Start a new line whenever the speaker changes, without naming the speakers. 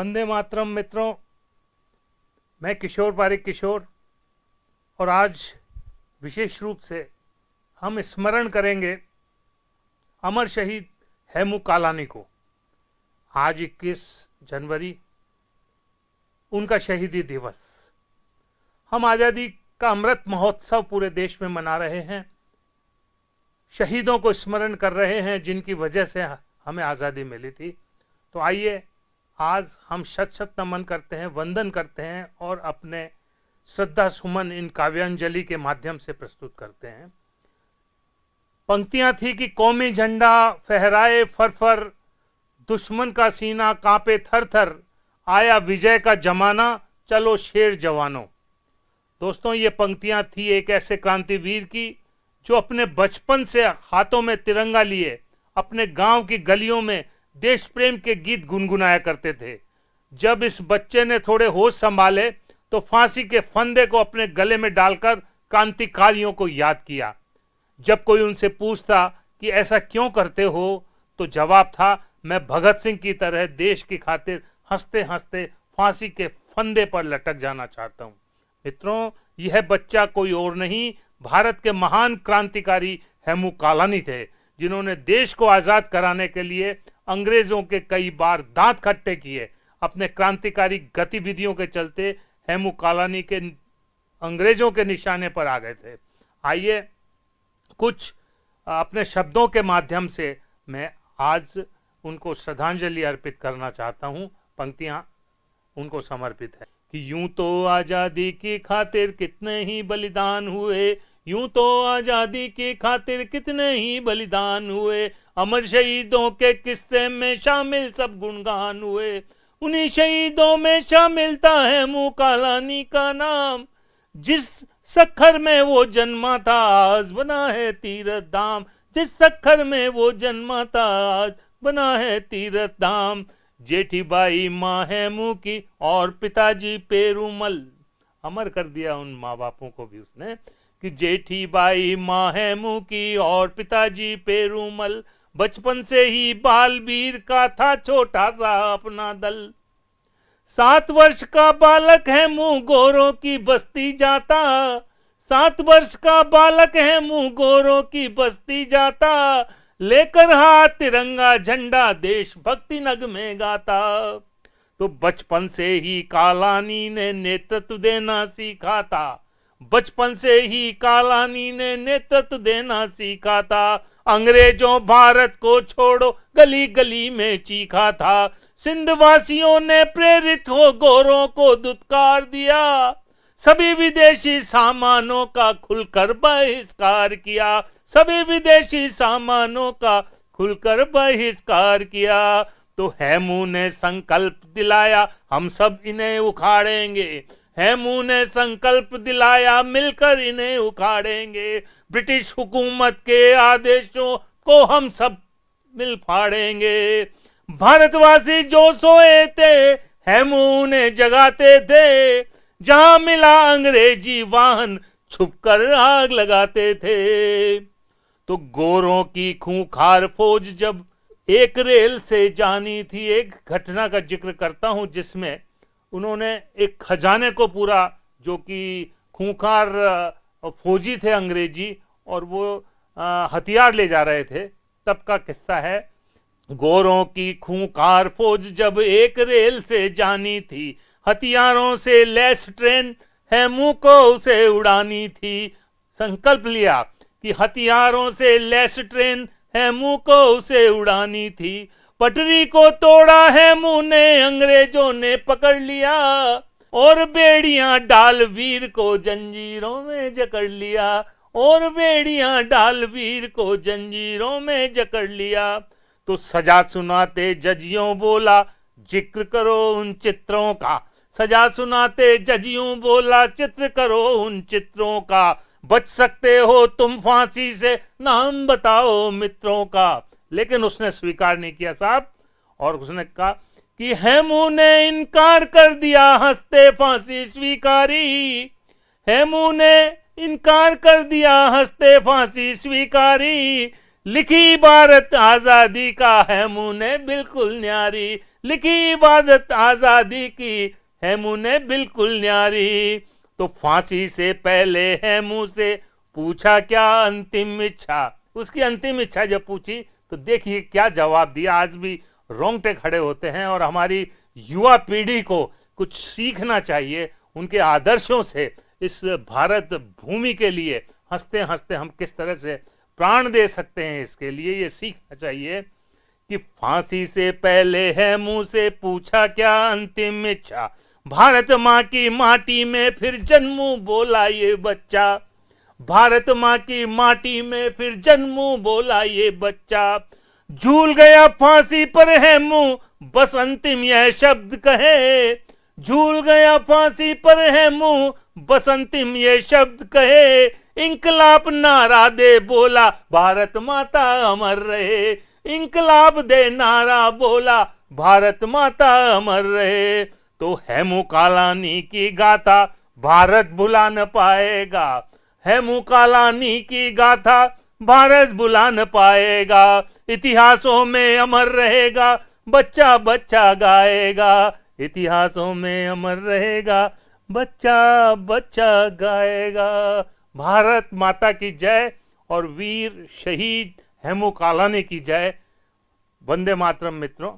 वंदे मातरम मित्रों, मैं किशोर पारिक किशोर, और आज विशेष रूप से हम स्मरण करेंगे अमर शहीद हेमू कालानी को। आज 21 जनवरी उनका शहीदी दिवस। हम आज़ादी का अमृत महोत्सव पूरे देश में मना रहे हैं, शहीदों को स्मरण कर रहे हैं जिनकी वजह से हमें आज़ादी मिली थी। तो आइए आज हम शत शत नमन करते हैं, वंदन करते हैं और अपने श्रद्धा सुमन इन काव्यांजलि के माध्यम से प्रस्तुत करते हैं। पंक्तियां थी कि कौमी झंडा फहराए फरफर, दुश्मन का सीना कांपे थर थर, आया विजय का जमाना, चलो शेर जवानों। दोस्तों, ये पंक्तियां थी एक ऐसे क्रांतिवीर की जो अपने बचपन से हाथों में तिरंगा लिए अपने गांव की गलियों में देश प्रेम के गीत गुनगुनाया करते थे। जब इस बच्चे ने थोड़े होश संभाले तो फांसी के फंदे को अपने गले में डालकर क्रांतिकारियों को याद किया। जब कोई उनसे पूछता कि ऐसा क्यों करते हो, तो जवाब था, मैं भगत सिंह की तरह देश की खातिर हंसते हंसते फांसी के फंदे पर लटक जाना चाहता हूं। मित्रों, यह बच्चा कोई और नहीं, भारत के महान क्रांतिकारी हेमू कालानी थे, जिन्होंने देश को आजाद कराने के लिए अंग्रेजों के कई बार दांत खट्टे किए। अपने क्रांतिकारी गतिविधियों के चलते हेमू कालानी के अंग्रेजों के निशाने पर आ गए थे। आइए कुछ अपने शब्दों के माध्यम से मैं आज उनको श्रद्धांजलि अर्पित करना चाहता हूं। पंक्तियां उनको समर्पित है कि यूं तो आजादी की खातिर कितने ही बलिदान हुए, यूं तो आजादी की खातिर कितने ही बलिदान हुए, अमर शहीदों के किस्से में शामिल सब गुणगान हुए, उन्हीं शहीदों में शामिल था हेमू कालानी का नाम, जिस सखर में वो जन्मा था आज बना है तीरथ धाम, जिस सखर में वो जन्मा था आज बना है तीरथ धाम। जेठी बाई माँ हेमू की और पिताजी पेरूमल, अमर कर दिया उन माँ बापों को भी उसने, कि जेठी बाई माँ हेमू की और पिताजी पेरूमल, बचपन से ही बालवीर का था छोटा सा अपना दल। 7 वर्ष का बालक हेमू गोरों की बस्ती जाता, 7 वर्ष का बालक हेमू गोरों की बस्ती जाता, लेकर हाथ तिरंगा झंडा देश भक्ति नगमे गाता। तो बचपन से ही कालानी ने नेतृत्व देना सीखा था, बचपन से ही कालानी ने नेतृत्व देना सीखा था, अंग्रेजों भारत को छोड़ो गली गली में चीखा था, सिंध वासियों ने प्रेरित हो गोरों को दुत्कार दिया, सभी विदेशी सामानों का खुलकर बहिष्कार किया, सभी विदेशी सामानों का खुलकर बहिष्कार किया। तो हेमू ने संकल्प दिलाया हम सब इन्हें उखाड़ेंगे, हेमू ने संकल्प दिलाया मिलकर इन्हें उखाड़ेंगे, ब्रिटिश हुकूमत के आदेशों को हम सब मिल फाड़ेंगे। भारतवासी जो सोए थे हेमू ने जगाते थे, जहां मिला अंग्रेजी वाहन छुपकर आग लगाते थे। तो गोरों की खूंखार फौज जब एक रेल से जानी थी, एक घटना का जिक्र करता हूं जिसमें उन्होंने एक खजाने को पूरा, जो कि खूंखार फौजी थे अंग्रेजी और वो हथियार ले जा रहे थे, तब का किस्सा है। गोरों की खूंखार फौज जब एक रेल से जानी थी, हथियारों से लैस ट्रेन हेमू को उसे उड़ानी थी। संकल्प लिया कि हथियारों से लैस ट्रेन हेमू को उसे उड़ानी थी, पटरी को तोड़ा हेमू ने अंग्रेजों ने पकड़ लिया, और बेड़ियां डाल वीर को जंजीरों में जकड़ लिया, और बेड़ियां डाल वीर को जंजीरों में जकड़ लिया। तो सजा सुनाते जजियों बोला जिक्र करो उन चित्रों का, सजा सुनाते जजियों बोला चित्र करो उन चित्रों का, बच सकते हो तुम फांसी से नाम बताओ मित्रों का। लेकिन उसने स्वीकार नहीं किया साहब, और उसने कहा कि हेमू ने इनकार कर दिया हंसते फांसी स्वीकारी, हेमू ने इनकार कर दिया हंसते फांसी स्वीकारी, लिखी भारत आजादी का हेमू ने बिल्कुल न्यारी, लिखी इबादत आजादी की हेमू ने बिल्कुल न्यारी। तो फांसी से पहले हेमू से पूछा क्या अंतिम इच्छा। उसकी अंतिम इच्छा जब पूछी तो देखिए क्या जवाब दिया। आज भी रोंगटे खड़े होते हैं और हमारी युवा पीढ़ी को कुछ सीखना चाहिए उनके आदर्शों से। इस भारत भूमि के लिए हंसते हंसते हम किस तरह से प्राण दे सकते हैं, इसके लिए ये सीखना चाहिए कि फांसी से पहले है मुंह से पूछा क्या अंतिम इच्छा। भारत माँ की माटी में फिर जन्मू बोला ये बच्चा। भारत माँ की माटी में फिर जन्मू बोला ये बच्चा। झूल गया फांसी पर है मुंह बस अंतिम यह शब्द कहे। झूल गया फांसी पर है मुंह बस अंतिम ये शब्द कहे। इंकलाब नारा दे बोला भारत माता अमर रहे। इंकलाब दे नारा बोला भारत माता अमर रहे। तो हेमू कालानी की गाथा भारत भुला न पाएगा। हेमू कालानी की गाथा भारत भुला न पाएगा। इतिहासों में अमर रहेगा बच्चा बच्चा गाएगा। इतिहासों में अमर रहेगा बच्चा बच्चा गाएगा। भारत माता की जय और वीर शहीद हेमू कालानी की जय। वंदे मातरम मित्रों।